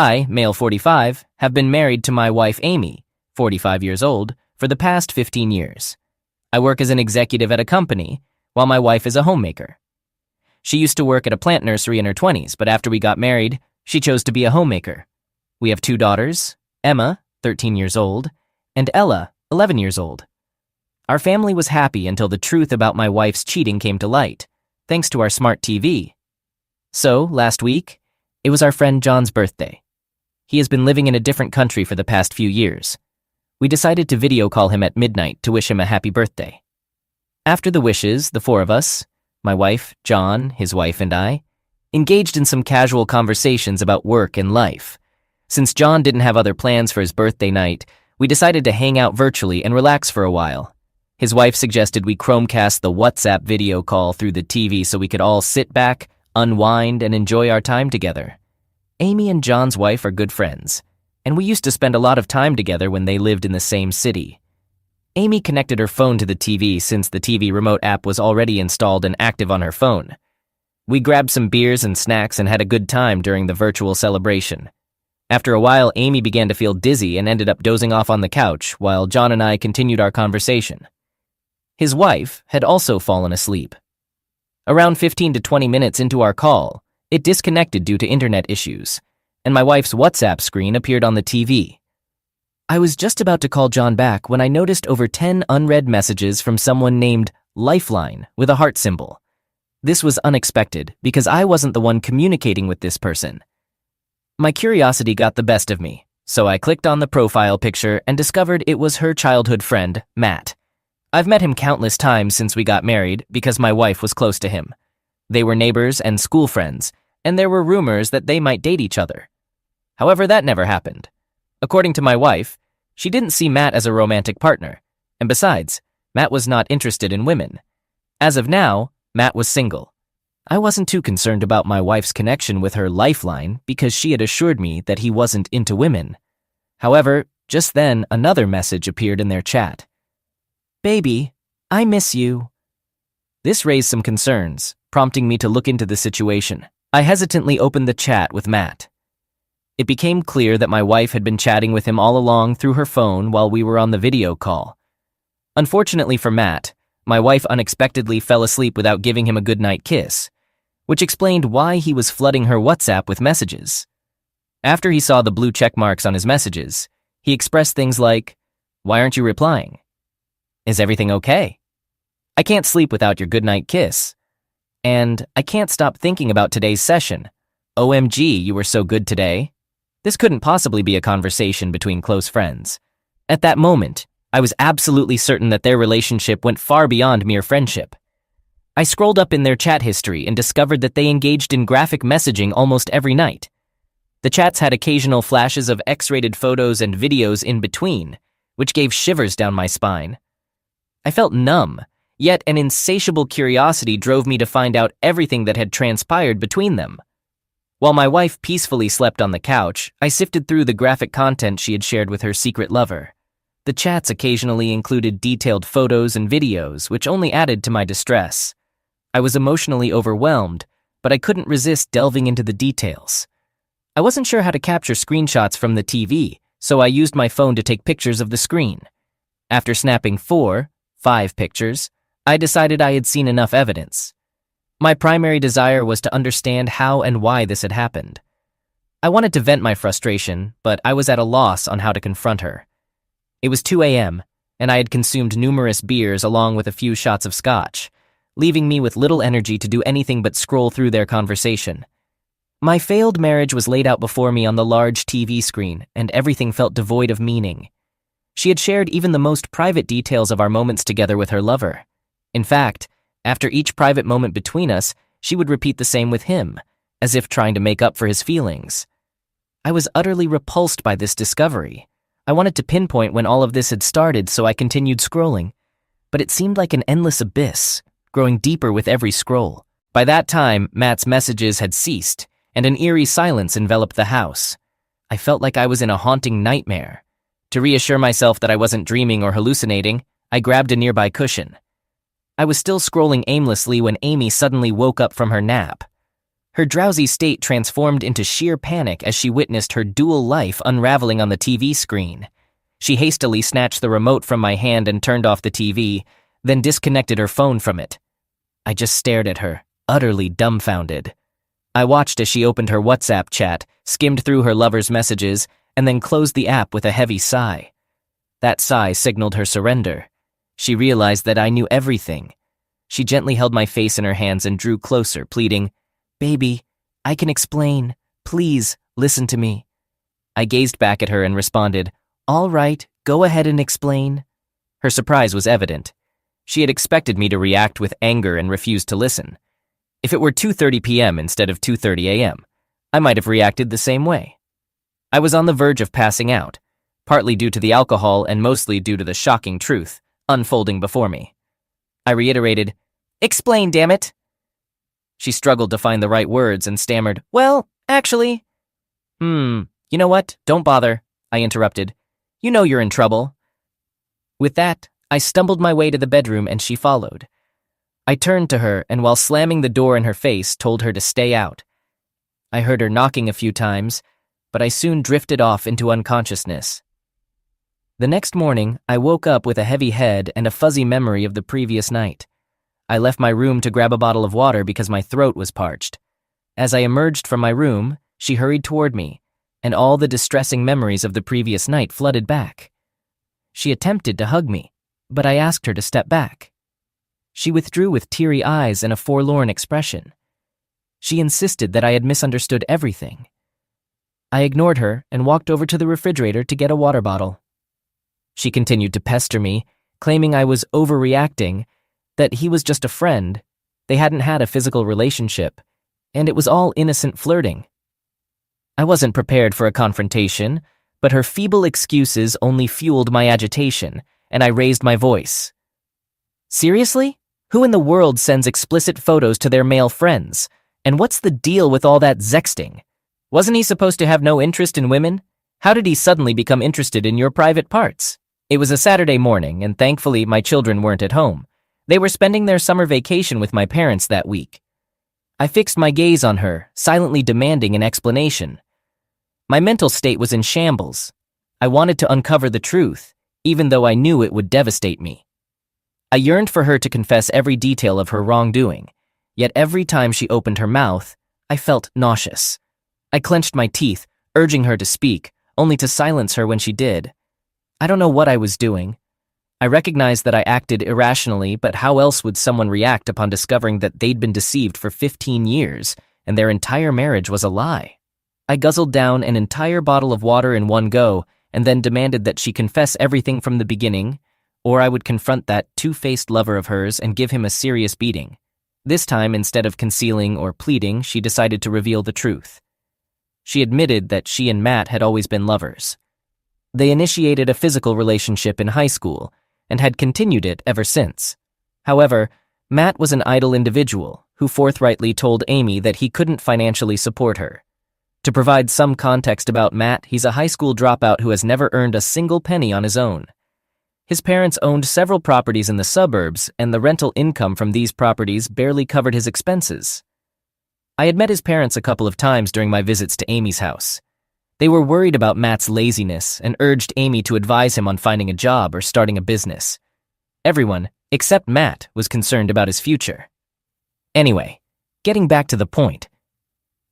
I, male 45, have been married to my wife Amy, 45 years old, for the past 15 years. I work as an executive at a company, while my wife is a homemaker. She used to work at a plant nursery in her 20s, but after we got married, she chose to be a homemaker. We have 2 daughters, Emma, 13 years old, and Ella, 11 years old. Our family was happy until the truth about my wife's cheating came to light, thanks to our smart TV. So, last week, it was our friend John's birthday. He has been living in a different country for the past few years. We decided to video call him at midnight to wish him a happy birthday. After the wishes, the 4 of us, my wife, John, his wife, and I, engaged in some casual conversations about work and life. Since John didn't have other plans for his birthday night, we decided to hang out virtually and relax for a while. His wife suggested we Chromecast the WhatsApp video call through the TV so we could all sit back, unwind, and enjoy our time together. Amy and John's wife are good friends, and we used to spend a lot of time together when they lived in the same city. Amy connected her phone to the TV since the TV remote app was already installed and active on her phone. We grabbed some beers and snacks and had a good time during the virtual celebration. After a while, Amy began to feel dizzy and ended up dozing off on the couch while John and I continued our conversation. His wife had also fallen asleep. Around 15 to 20 minutes into our call, it disconnected due to internet issues, and my wife's WhatsApp screen appeared on the TV. I was just about to call John back when I noticed over 10 unread messages from someone named Lifeline with a heart symbol. This was unexpected because I wasn't the one communicating with this person. My curiosity got the best of me, so I clicked on the profile picture and discovered it was her childhood friend, Matt. I've met him countless times since we got married because my wife was close to him. They were neighbors and school friends, and there were rumors that they might date each other. However, that never happened. According to my wife, she didn't see Matt as a romantic partner, and besides, Matt was not interested in women. As of now, Matt was single. I wasn't too concerned about my wife's connection with her Lifeline because she had assured me that he wasn't into women. However, just then another message appeared in their chat. "Baby, I miss you." This raised some concerns, prompting me to look into the situation. I hesitantly opened the chat with Matt. It became clear that my wife had been chatting with him all along through her phone while we were on the video call. Unfortunately for Matt, my wife unexpectedly fell asleep without giving him a goodnight kiss, which explained why he was flooding her WhatsApp with messages. After he saw the blue check marks on his messages, he expressed things like, "Why aren't you replying? Is everything okay? I can't sleep without your goodnight kiss. And I can't stop thinking about today's session. OMG, you were so good today." This couldn't possibly be a conversation between close friends. At that moment, I was absolutely certain that their relationship went far beyond mere friendship. I scrolled up in their chat history and discovered that they engaged in graphic messaging almost every night. The chats had occasional flashes of X-rated photos and videos in between, which gave shivers down my spine. I felt numb, yet an insatiable curiosity drove me to find out everything that had transpired between them. While my wife peacefully slept on the couch, I sifted through the graphic content she had shared with her secret lover. The chats occasionally included detailed photos and videos, which only added to my distress. I was emotionally overwhelmed, but I couldn't resist delving into the details. I wasn't sure how to capture screenshots from the TV, so I used my phone to take pictures of the screen. After snapping 5 pictures, I decided I had seen enough evidence. My primary desire was to understand how and why this had happened. I wanted to vent my frustration, but I was at a loss on how to confront her. It was 2 a.m., and I had consumed numerous beers along with a few shots of scotch, leaving me with little energy to do anything but scroll through their conversation. My failed marriage was laid out before me on the large TV screen, and everything felt devoid of meaning. She had shared even the most private details of our moments together with her lover. In fact, after each private moment between us, she would repeat the same with him, as if trying to make up for his feelings. I was utterly repulsed by this discovery. I wanted to pinpoint when all of this had started, so I continued scrolling. But it seemed like an endless abyss, growing deeper with every scroll. By that time, Matt's messages had ceased, and an eerie silence enveloped the house. I felt like I was in a haunting nightmare. To reassure myself that I wasn't dreaming or hallucinating, I grabbed a nearby cushion. I was still scrolling aimlessly when Amy suddenly woke up from her nap. Her drowsy state transformed into sheer panic as she witnessed her dual life unraveling on the TV screen. She hastily snatched the remote from my hand and turned off the TV, then disconnected her phone from it. I just stared at her, utterly dumbfounded. I watched as she opened her WhatsApp chat, skimmed through her lover's messages, and then closed the app with a heavy sigh. That sigh signaled her surrender. She realized that I knew everything. She gently held my face in her hands and drew closer, pleading, "Baby, I can explain. Please, listen to me." I gazed back at her and responded, "All right, go ahead and explain." Her surprise was evident. She had expected me to react with anger and refuse to listen. If it were 2:30 p.m. instead of 2:30 a.m., I might have reacted the same way. I was on the verge of passing out, partly due to the alcohol and mostly due to the shocking truth unfolding before me. I reiterated, "Explain, damn it." She struggled to find the right words and stammered, "Well, actually..." You know what? Don't bother," I interrupted. "You know you're in trouble." With that, I stumbled my way to the bedroom and she followed. I turned to her and while slamming the door in her face, told her to stay out. I heard her knocking a few times, but I soon drifted off into unconsciousness. The next morning, I woke up with a heavy head and a fuzzy memory of the previous night. I left my room to grab a bottle of water because my throat was parched. As I emerged from my room, she hurried toward me, and all the distressing memories of the previous night flooded back. She attempted to hug me, but I asked her to step back. She withdrew with teary eyes and a forlorn expression. She insisted that I had misunderstood everything. I ignored her and walked over to the refrigerator to get a water bottle. She continued to pester me, claiming I was overreacting, that he was just a friend, they hadn't had a physical relationship, and it was all innocent flirting. I wasn't prepared for a confrontation, but her feeble excuses only fueled my agitation, and I raised my voice. "Seriously? Who in the world sends explicit photos to their male friends? And what's the deal with all that sexting? Wasn't he supposed to have no interest in women? How did he suddenly become interested in your private parts?" It was a Saturday morning, and thankfully my children weren't at home. They were spending their summer vacation with my parents that week. I fixed my gaze on her, silently demanding an explanation. My mental state was in shambles. I wanted to uncover the truth, even though I knew it would devastate me. I yearned for her to confess every detail of her wrongdoing, yet every time she opened her mouth, I felt nauseous. I clenched my teeth, urging her to speak, only to silence her when she did. I don't know what I was doing. I recognized that I acted irrationally, but how else would someone react upon discovering that they'd been deceived for 15 years and their entire marriage was a lie? I guzzled down an entire bottle of water in one go and then demanded that she confess everything from the beginning, or I would confront that two-faced lover of hers and give him a serious beating. This time, instead of concealing or pleading, she decided to reveal the truth. She admitted that she and Matt had always been lovers. They initiated a physical relationship in high school and had continued it ever since. However, Matt was an idle individual who forthrightly told Amy that he couldn't financially support her. To provide some context about Matt, he's a high school dropout who has never earned a single penny on his own. His parents owned several properties in the suburbs, and the rental income from these properties barely covered his expenses. I had met his parents a couple of times during my visits to Amy's house. They were worried about Matt's laziness and urged Amy to advise him on finding a job or starting a business. Everyone, except Matt, was concerned about his future. Anyway, getting back to the point,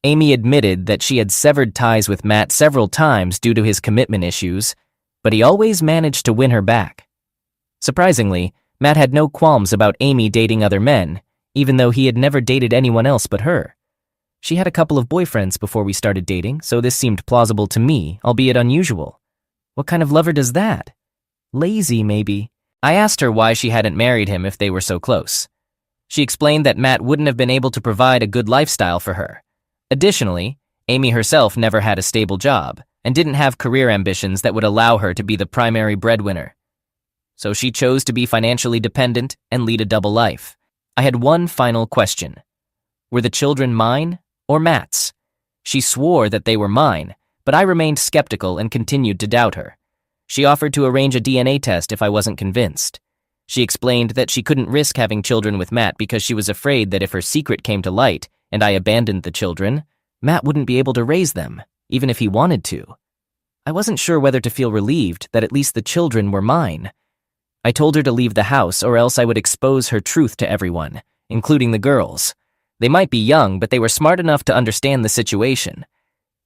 Amy admitted that she had severed ties with Matt several times due to his commitment issues, but he always managed to win her back. Surprisingly, Matt had no qualms about Amy dating other men, even though he had never dated anyone else but her. She had a couple of boyfriends before we started dating, so this seemed plausible to me, albeit unusual. What kind of lover does that? Lazy, maybe. I asked her why she hadn't married him if they were so close. She explained that Matt wouldn't have been able to provide a good lifestyle for her. Additionally, Amy herself never had a stable job and didn't have career ambitions that would allow her to be the primary breadwinner. So she chose to be financially dependent and lead a double life. I had one final question. Were the children mine or Matt's? She swore that they were mine, but I remained skeptical and continued to doubt her. She offered to arrange a DNA test if I wasn't convinced. She explained that she couldn't risk having children with Matt because she was afraid that if her secret came to light, and I abandoned the children, Matt wouldn't be able to raise them, even if he wanted to. I wasn't sure whether to feel relieved that at least the children were mine. I told her to leave the house or else I would expose her truth to everyone, including the girls. They might be young, but they were smart enough to understand the situation.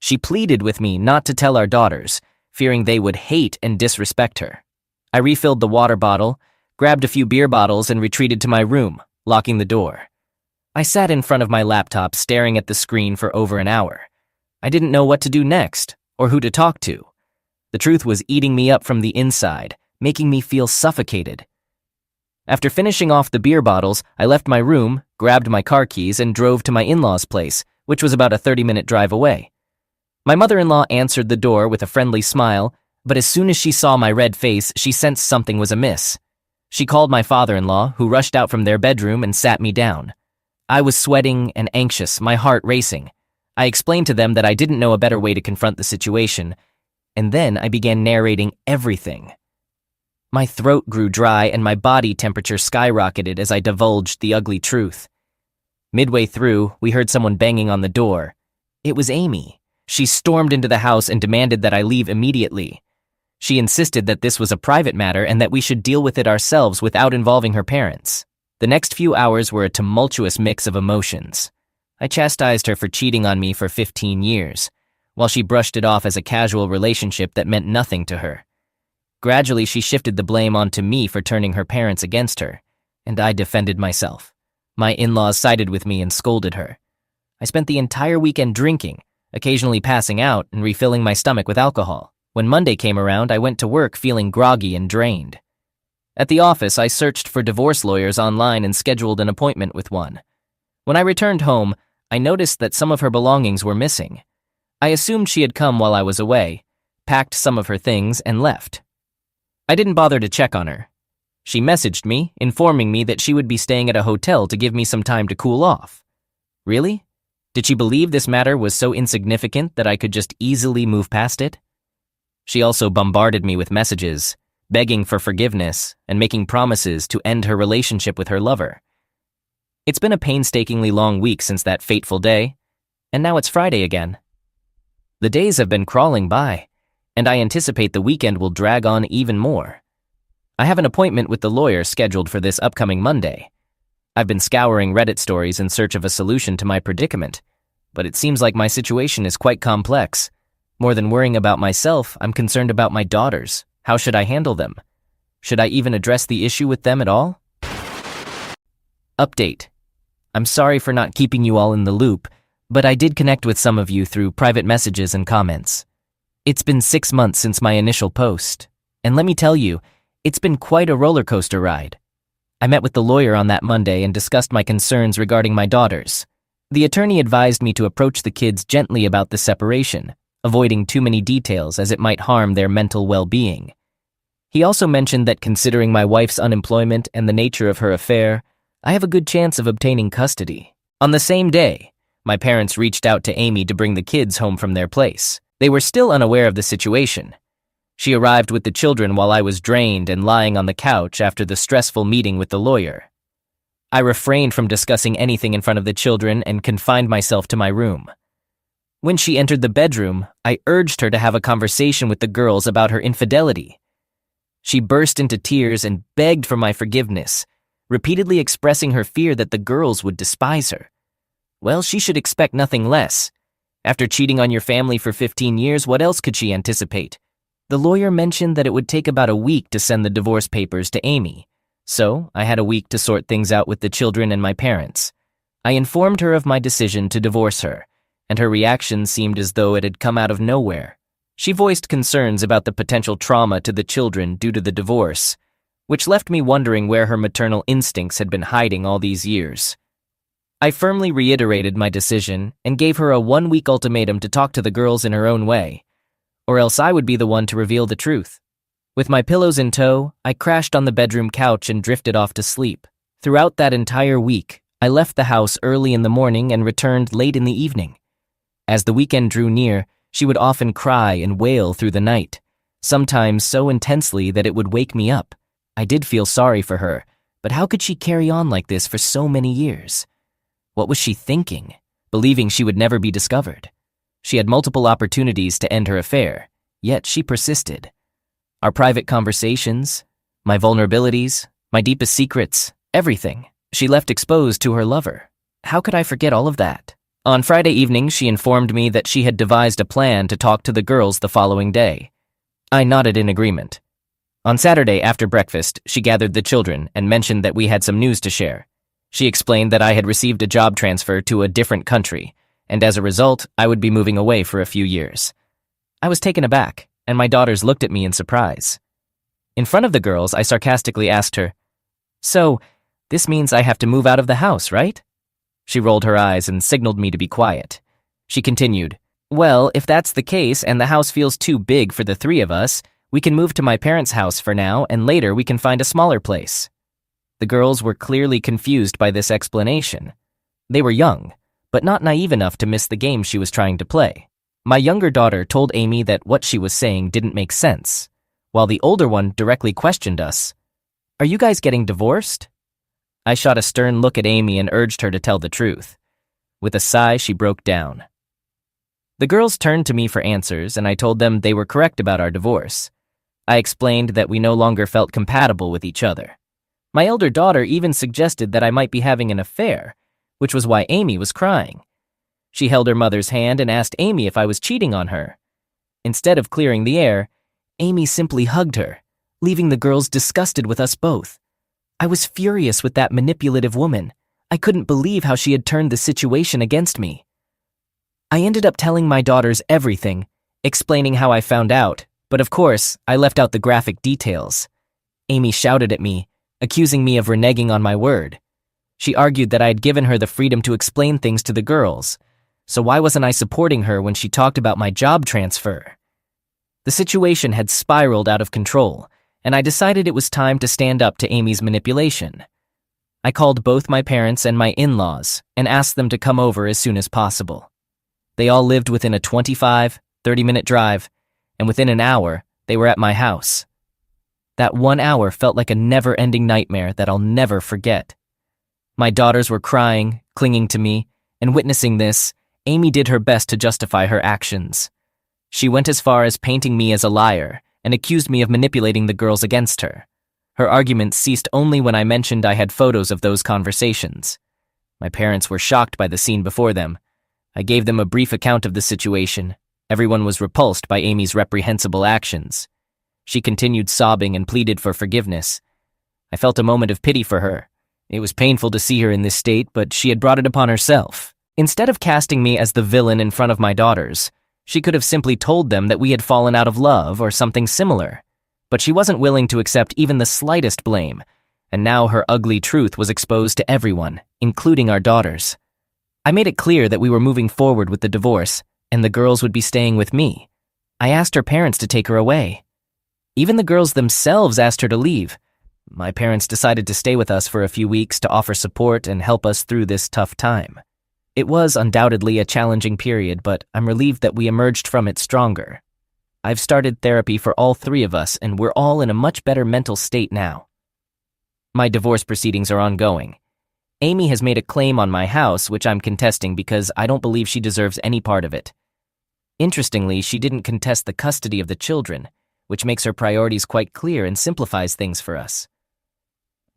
She pleaded with me not to tell our daughters, fearing they would hate and disrespect her. I refilled the water bottle, grabbed a few beer bottles, and retreated to my room, locking the door. I sat in front of my laptop staring at the screen for over an hour. I didn't know what to do next, or who to talk to. The truth was eating me up from the inside, making me feel suffocated. After finishing off the beer bottles, I left my room, grabbed my car keys, and drove to my in-laws' place, which was about a 30-minute drive away. My mother-in-law answered the door with a friendly smile, but as soon as she saw my red face, she sensed something was amiss. She called my father-in-law, who rushed out from their bedroom and sat me down. I was sweating and anxious, my heart racing. I explained to them that I didn't know a better way to confront the situation, and then I began narrating everything. My throat grew dry and my body temperature skyrocketed as I divulged the ugly truth. Midway through, we heard someone banging on the door. It was Amy. She stormed into the house and demanded that I leave immediately. She insisted that this was a private matter and that we should deal with it ourselves without involving her parents. The next few hours were a tumultuous mix of emotions. I chastised her for cheating on me for 15 years, while she brushed it off as a casual relationship that meant nothing to her. Gradually, she shifted the blame onto me for turning her parents against her, and I defended myself. My in-laws sided with me and scolded her. I spent the entire weekend drinking, occasionally passing out and refilling my stomach with alcohol. When Monday came around, I went to work feeling groggy and drained. At the office, I searched for divorce lawyers online and scheduled an appointment with one. When I returned home, I noticed that some of her belongings were missing. I assumed she had come while I was away, packed some of her things, and left. I didn't bother to check on her. She messaged me, informing me that she would be staying at a hotel to give me some time to cool off. Really? Did she believe this matter was so insignificant that I could just easily move past it? She also bombarded me with messages, begging for forgiveness and making promises to end her relationship with her lover. It's been a painstakingly long week since that fateful day, and now it's Friday again. The days have been crawling by, and I anticipate the weekend will drag on even more. I have an appointment with the lawyer scheduled for this upcoming Monday. I've been scouring Reddit stories in search of a solution to my predicament, but it seems like my situation is quite complex. More than worrying about myself, I'm concerned about my daughters. How should I handle them? Should I even address the issue with them at all? Update. I'm sorry for not keeping you all in the loop, but I did connect with some of you through private messages and comments. It's been 6 months since my initial post, and let me tell you, it's been quite a roller coaster ride. I met with the lawyer on that Monday and discussed my concerns regarding my daughters. The attorney advised me to approach the kids gently about the separation, avoiding too many details as it might harm their mental well-being. He also mentioned that considering my wife's unemployment and the nature of her affair, I have a good chance of obtaining custody. On the same day, my parents reached out to Amy to bring the kids home from their place. They were still unaware of the situation. She arrived with the children while I was drained and lying on the couch after the stressful meeting with the lawyer. I refrained from discussing anything in front of the children and confined myself to my room. When she entered the bedroom, I urged her to have a conversation with the girls about her infidelity. She burst into tears and begged for my forgiveness, repeatedly expressing her fear that the girls would despise her. Well, she should expect nothing less. After cheating on your family for 15 years, what else could she anticipate? The lawyer mentioned that it would take about a week to send the divorce papers to Amy, so I had a week to sort things out with the children and my parents. I informed her of my decision to divorce her, and her reaction seemed as though it had come out of nowhere. She voiced concerns about the potential trauma to the children due to the divorce, which left me wondering where her maternal instincts had been hiding all these years. I firmly reiterated my decision and gave her a 1-week ultimatum to talk to the girls in her own way, or else I would be the one to reveal the truth. With my pillows in tow, I crashed on the bedroom couch and drifted off to sleep. Throughout that entire week, I left the house early in the morning and returned late in the evening. As the weekend drew near, she would often cry and wail through the night, sometimes so intensely that it would wake me up. I did feel sorry for her, but how could she carry on like this for so many years? What was she thinking? believing she would never be discovered. She had multiple opportunities to end her affair, yet she persisted. Our private conversations, my vulnerabilities, my deepest secrets, everything, she left exposed to her lover. How could I forget all of that? On Friday evening, she informed me that she had devised a plan to talk to the girls the following day. I nodded in agreement. On Saturday after breakfast, she gathered the children and mentioned that we had some news to share. She explained that I had received a job transfer to a different country, and as a result, I would be moving away for a few years. I was taken aback, and my daughters looked at me in surprise. In front of the girls, I sarcastically asked her, "So, this means I have to move out of the house, right?" She rolled her eyes and signaled me to be quiet. She continued, "Well, if that's the case and the house feels too big for the three of us, we can move to my parents' house for now, and later we can find a smaller place." The girls were clearly confused by this explanation. They were young, but not naive enough to miss the game she was trying to play. My younger daughter told Amy that what she was saying didn't make sense, while the older one directly questioned us. "Are you guys getting divorced?" I shot a stern look at Amy and urged her to tell the truth. With a sigh, she broke down. The girls turned to me for answers, and I told them they were correct about our divorce. I explained that we no longer felt compatible with each other. My elder daughter even suggested that I might be having an affair, which was why Amy was crying. She held her mother's hand and asked Amy if I was cheating on her. Instead of clearing the air, Amy simply hugged her, leaving the girls disgusted with us both. I was furious with that manipulative woman. I couldn't believe how she had turned the situation against me. I ended up telling my daughters everything, explaining how I found out, but of course, I left out the graphic details. Amy shouted at me, accusing me of reneging on my word. She argued that I had given her the freedom to explain things to the girls, so why wasn't I supporting her when she talked about my job transfer? The situation had spiraled out of control, and I decided it was time to stand up to Amy's manipulation. I called both my parents and my in-laws and asked them to come over as soon as possible. They all lived within a 25-30-minute drive, and within an hour, they were at my house. That 1 hour felt like a never-ending nightmare that I'll never forget. My daughters were crying, clinging to me, and witnessing this, Amy did her best to justify her actions. She went as far as painting me as a liar and accused me of manipulating the girls against her. Her arguments ceased only when I mentioned I had photos of those conversations. My parents were shocked by the scene before them. I gave them a brief account of the situation. Everyone was repulsed by Amy's reprehensible actions. She continued sobbing and pleaded for forgiveness. I felt a moment of pity for her. It was painful to see her in this state, but she had brought it upon herself. Instead of casting me as the villain in front of my daughters, she could have simply told them that we had fallen out of love or something similar. But she wasn't willing to accept even the slightest blame, and now her ugly truth was exposed to everyone, including our daughters. I made it clear that we were moving forward with the divorce, and the girls would be staying with me. I asked her parents to take her away. Even the girls themselves asked her to leave. My parents decided to stay with us for a few weeks to offer support and help us through this tough time. It was undoubtedly a challenging period, but I'm relieved that we emerged from it stronger. I've started therapy for all three of us, and we're all in a much better mental state now. My divorce proceedings are ongoing. Amy has made a claim on my house, which I'm contesting because I don't believe she deserves any part of it. Interestingly, she didn't contest the custody of the children, which makes her priorities quite clear and simplifies things for us.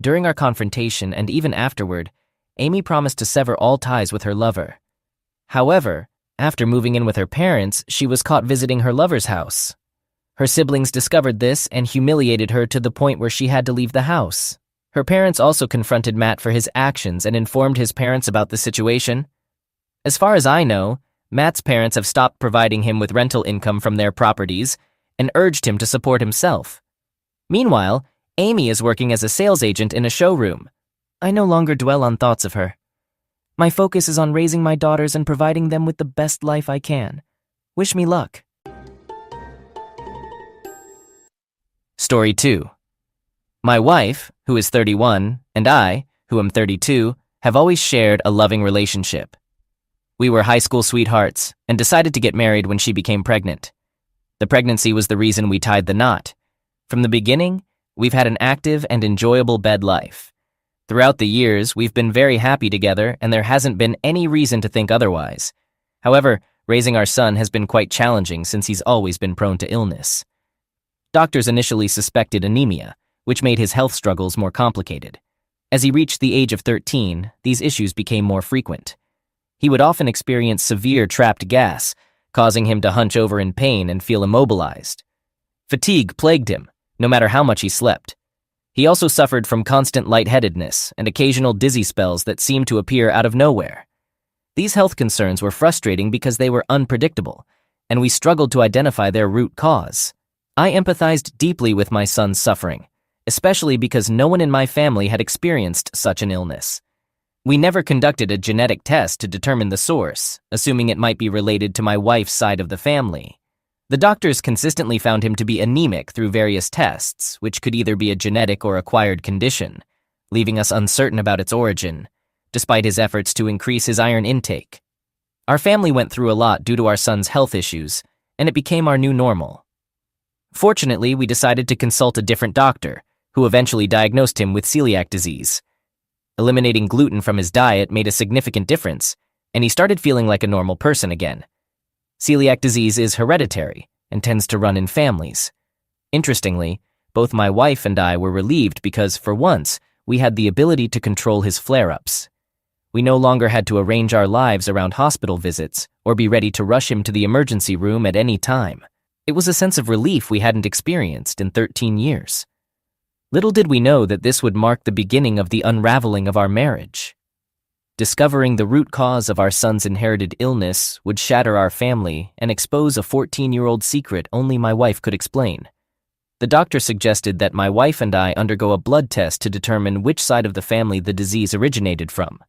During our confrontation and even afterward, Amy promised to sever all ties with her lover. However, after moving in with her parents, she was caught visiting her lover's house. Her siblings discovered this and humiliated her to the point where she had to leave the house. Her parents also confronted Matt for his actions and informed his parents about the situation. As far as I know, Matt's parents have stopped providing him with rental income from their properties and urged him to support himself. Meanwhile, Amy is working as a sales agent in a showroom. I no longer dwell on thoughts of her. My focus is on raising my daughters and providing them with the best life I can. Wish me luck. Story 2. My wife, who is 31, and I, who am 32, have always shared a loving relationship. We were high school sweethearts and decided to get married when she became pregnant. The pregnancy was the reason we tied the knot. From the beginning, we've had an active and enjoyable bed life. Throughout the years, we've been very happy together, and there hasn't been any reason to think otherwise. However, raising our son has been quite challenging since he's always been prone to illness. Doctors initially suspected anemia, which made his health struggles more complicated. As he reached the age of 13, these issues became more frequent. He would often experience severe trapped gas, causing him to hunch over in pain and feel immobilized. Fatigue plagued him, no matter how much he slept. He also suffered from constant lightheadedness and occasional dizzy spells that seemed to appear out of nowhere. These health concerns were frustrating because they were unpredictable, and we struggled to identify their root cause. I empathized deeply with my son's suffering, especially because no one in my family had experienced such an illness. We never conducted a genetic test to determine the source, assuming it might be related to my wife's side of the family. The doctors consistently found him to be anemic through various tests, which could either be a genetic or acquired condition, leaving us uncertain about its origin, despite his efforts to increase his iron intake. Our family went through a lot due to our son's health issues, and it became our new normal. Fortunately, we decided to consult a different doctor, who eventually diagnosed him with celiac disease. Eliminating gluten from his diet made a significant difference, and he started feeling like a normal person again. Celiac disease is hereditary and tends to run in families. Interestingly, both my wife and I were relieved because, for once, we had the ability to control his flare-ups. We no longer had to arrange our lives around hospital visits or be ready to rush him to the emergency room at any time. It was a sense of relief we hadn't experienced in 13 years. Little did we know that this would mark the beginning of the unraveling of our marriage. Discovering the root cause of our son's inherited illness would shatter our family and expose a 14-year-old secret only my wife could explain. The doctor suggested that my wife and I undergo a blood test to determine which side of the family the disease originated from.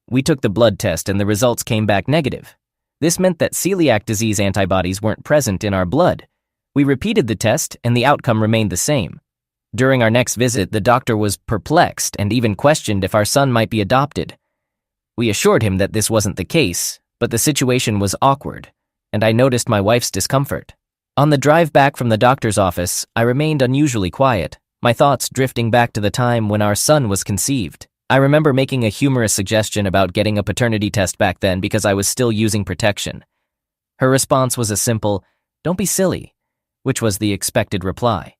We took the blood test and the results came back negative. This meant that celiac disease antibodies weren't present in our blood. We repeated the test and the outcome remained the same. During our next visit, the doctor was perplexed and even questioned if our son might be adopted. We assured him that this wasn't the case, but the situation was awkward, and I noticed my wife's discomfort. On the drive back from the doctor's office, I remained unusually quiet, my thoughts drifting back to the time when our son was conceived. I remember making a humorous suggestion about getting a paternity test back then because I was still using protection. Her response was a simple, "Don't be silly," which was the expected reply.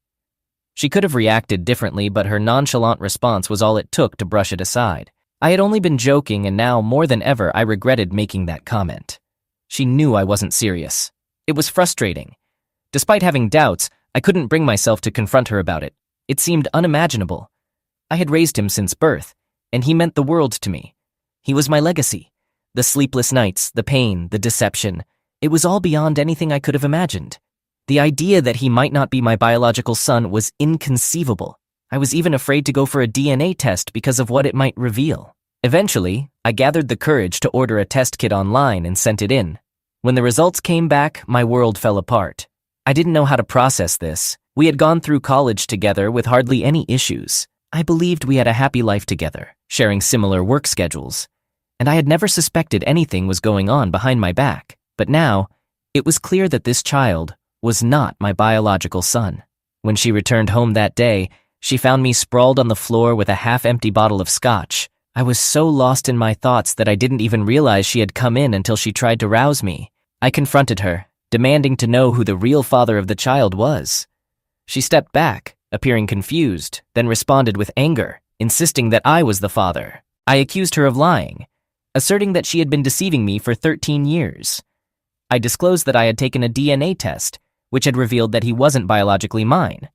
She could have reacted differently, but her nonchalant response was all it took to brush it aside. I had only been joking, and now, more than ever, I regretted making that comment. She knew I wasn't serious. It was frustrating. Despite having doubts, I couldn't bring myself to confront her about it. It seemed unimaginable. I had raised him since birth, and he meant the world to me. He was my legacy. The sleepless nights, the pain, the deception, it was all beyond anything I could have imagined. The idea that he might not be my biological son was inconceivable. I was even afraid to go for a DNA test because of what it might reveal. Eventually, I gathered the courage to order a test kit online and sent it in. When the results came back, my world fell apart. I didn't know how to process this. We had gone through college together with hardly any issues. I believed we had a happy life together, sharing similar work schedules. And I had never suspected anything was going on behind my back. But now, it was clear that this child was not my biological son. When she returned home that day, she found me sprawled on the floor with a half-empty bottle of scotch. I was so lost in my thoughts that I didn't even realize she had come in until she tried to rouse me. I confronted her, demanding to know who the real father of the child was. She stepped back, appearing confused, then responded with anger, insisting that I was the father. I accused her of lying, asserting that she had been deceiving me for 13 years. I disclosed that I had taken a DNA test, which had revealed that he wasn't biologically mine.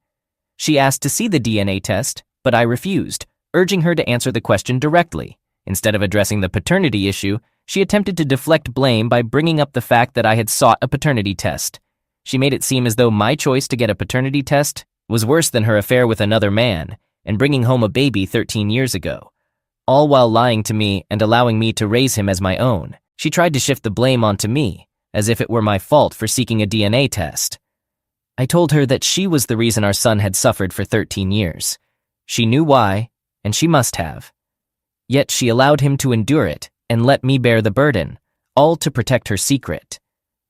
She asked to see the DNA test, but I refused, urging her to answer the question directly. Instead of addressing the paternity issue, she attempted to deflect blame by bringing up the fact that I had sought a paternity test. She made it seem as though my choice to get a paternity test was worse than her affair with another man and bringing home a baby 13 years ago, all while lying to me and allowing me to raise him as my own. She tried to shift the blame onto me, as if it were my fault for seeking a DNA test. I told her that she was the reason our son had suffered for 13 years. She knew why, and she must have. Yet she allowed him to endure it and let me bear the burden, all to protect her secret.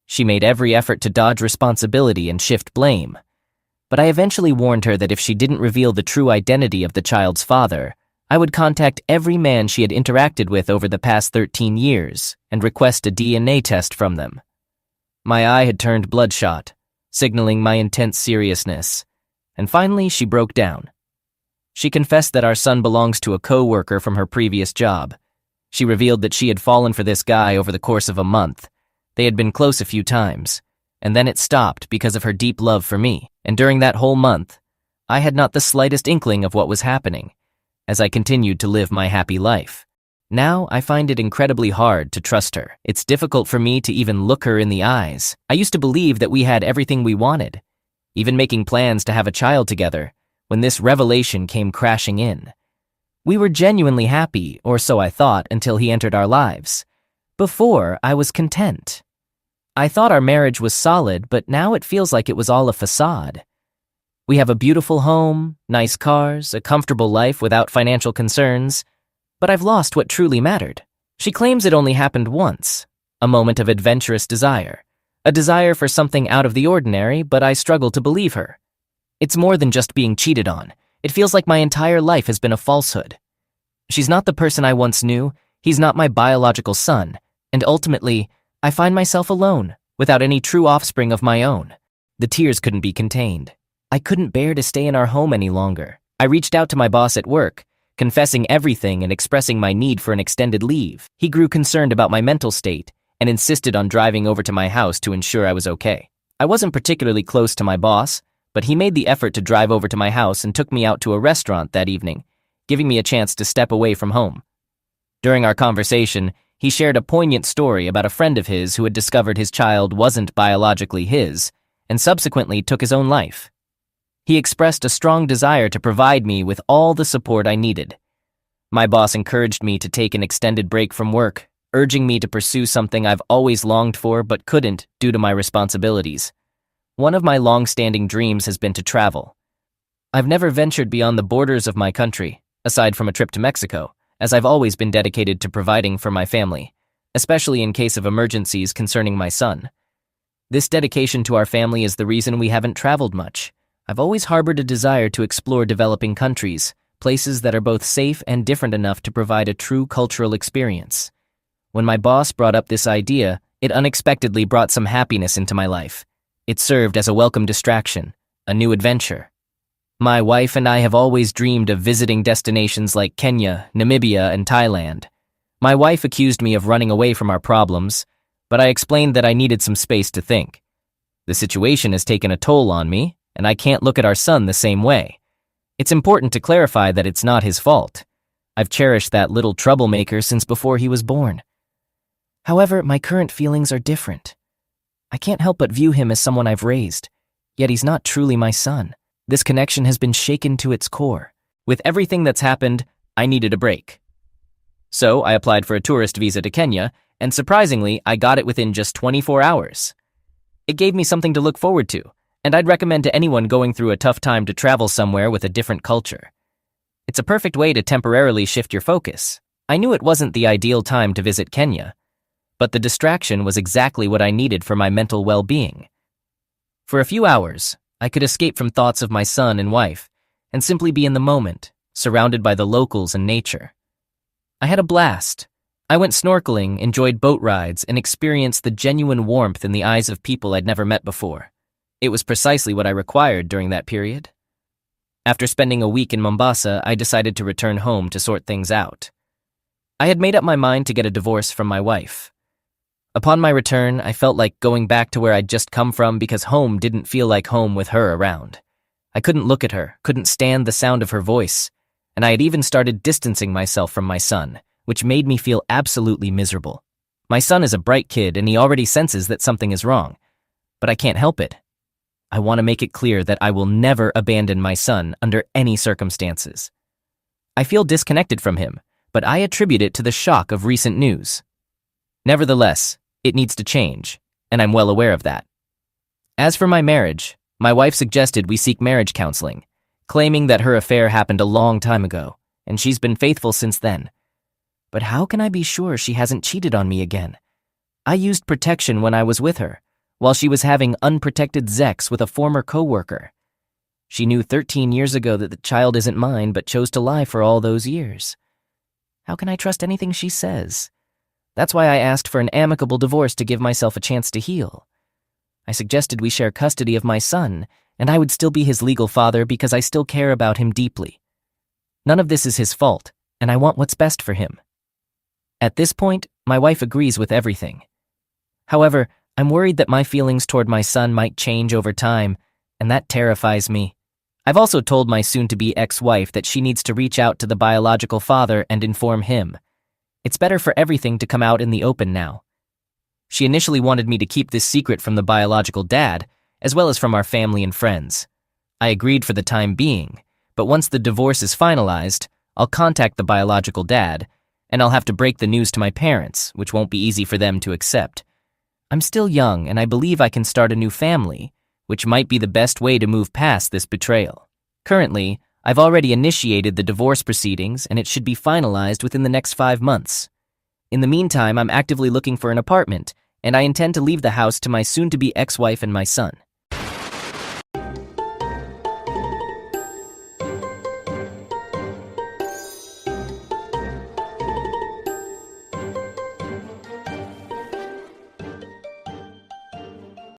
She made every effort to dodge responsibility and shift blame. But I eventually warned her that if she didn't reveal the true identity of the child's father, I would contact every man she had interacted with over the past 13 years and request a DNA test from them. My eye had turned bloodshot, signaling my intense seriousness, and finally she broke down. She confessed that our son belongs to a co-worker from her previous job. She revealed that she had fallen for this guy over the course of a month. They had been close a few times, and then it stopped because of her deep love for me. And during that whole month, I had not the slightest inkling of what was happening, as I continued to live my happy life. Now, I find it incredibly hard to trust her. It's difficult for me to even look her in the eyes. I used to believe that we had everything we wanted, even making plans to have a child together, when this revelation came crashing in. We were genuinely happy, or so I thought, until he entered our lives. Before, I was content. I thought our marriage was solid, but now it feels like it was all a facade. We have a beautiful home, nice cars, a comfortable life without financial concerns, but I've lost what truly mattered. She claims it only happened once, a moment of adventurous desire, a desire for something out of the ordinary, but I struggle to believe her. It's more than just being cheated on. It feels like my entire life has been a falsehood. She's not the person I once knew, he's not my biological son, and ultimately, I find myself alone, without any true offspring of my own. The tears couldn't be contained. I couldn't bear to stay in our home any longer. I reached out to my boss at work, confessing everything and expressing my need for an extended leave. He grew concerned about my mental state and insisted on driving over to my house to ensure I was okay. I wasn't particularly close to my boss, but he made the effort to drive over to my house and took me out to a restaurant that evening, giving me a chance to step away from home. During our conversation, he shared a poignant story about a friend of his who had discovered his child wasn't biologically his, and subsequently took his own life. He expressed a strong desire to provide me with all the support I needed. My boss encouraged me to take an extended break from work, urging me to pursue something I've always longed for but couldn't due to my responsibilities. One of my long-standing dreams has been to travel. I've never ventured beyond the borders of my country, aside from a trip to Mexico, as I've always been dedicated to providing for my family, especially in case of emergencies concerning my son. This dedication to our family is the reason we haven't traveled much. I've always harbored a desire to explore developing countries, places that are both safe and different enough to provide a true cultural experience. When my boss brought up this idea, it unexpectedly brought some happiness into my life. It served as a welcome distraction, a new adventure. My wife and I have always dreamed of visiting destinations like Kenya, Namibia, and Thailand. My wife accused me of running away from our problems, but I explained that I needed some space to think. The situation has taken a toll on me, and I can't look at our son the same way. It's important to clarify that it's not his fault. I've cherished that little troublemaker since before he was born. However, my current feelings are different. I can't help but view him as someone I've raised, yet he's not truly my son. This connection has been shaken to its core. With everything that's happened, I needed a break. So I applied for a tourist visa to Kenya, and surprisingly, I got it within just 24 hours. It gave me something to look forward to, and I'd recommend to anyone going through a tough time to travel somewhere with a different culture. It's a perfect way to temporarily shift your focus. I knew it wasn't the ideal time to visit Kenya, but the distraction was exactly what I needed for my mental well-being. For a few hours, I could escape from thoughts of my son and wife, and simply be in the moment, surrounded by the locals and nature. I had a blast. I went snorkeling, enjoyed boat rides, and experienced the genuine warmth in the eyes of people I'd never met before. It was precisely what I required during that period. After spending a week in Mombasa, I decided to return home to sort things out. I had made up my mind to get a divorce from my wife. Upon my return, I felt like going back to where I'd just come from because home didn't feel like home with her around. I couldn't look at her, couldn't stand the sound of her voice, and I had even started distancing myself from my son, which made me feel absolutely miserable. My son is a bright kid and he already senses that something is wrong, but I can't help it. I want to make it clear that I will never abandon my son under any circumstances. I feel disconnected from him, but I attribute it to the shock of recent news. Nevertheless, it needs to change, and I'm well aware of that. As for my marriage, my wife suggested we seek marriage counseling, claiming that her affair happened a long time ago, and she's been faithful since then. But how can I be sure she hasn't cheated on me again? I used protection when I was with her, while she was having unprotected sex with a former coworker. She knew 13 years ago that the child isn't mine, but chose to lie for all those years. How can I trust anything she says? That's why I asked for an amicable divorce to give myself a chance to heal. I suggested we share custody of my son, and I would still be his legal father because I still care about him deeply. None of this is his fault, and I want what's best for him. At this point, my wife agrees with everything. However, I'm worried that my feelings toward my son might change over time, and that terrifies me. I've also told my soon-to-be ex-wife that she needs to reach out to the biological father and inform him. It's better for everything to come out in the open now. She initially wanted me to keep this secret from the biological dad, as well as from our family and friends. I agreed for the time being, but once the divorce is finalized, I'll contact the biological dad, and I'll have to break the news to my parents, which won't be easy for them to accept. I'm still young, and I believe I can start a new family, which might be the best way to move past this betrayal. Currently, I've already initiated the divorce proceedings, and it should be finalized within the next 5 months. In the meantime, I'm actively looking for an apartment, and I intend to leave the house to my soon-to-be ex-wife and my son.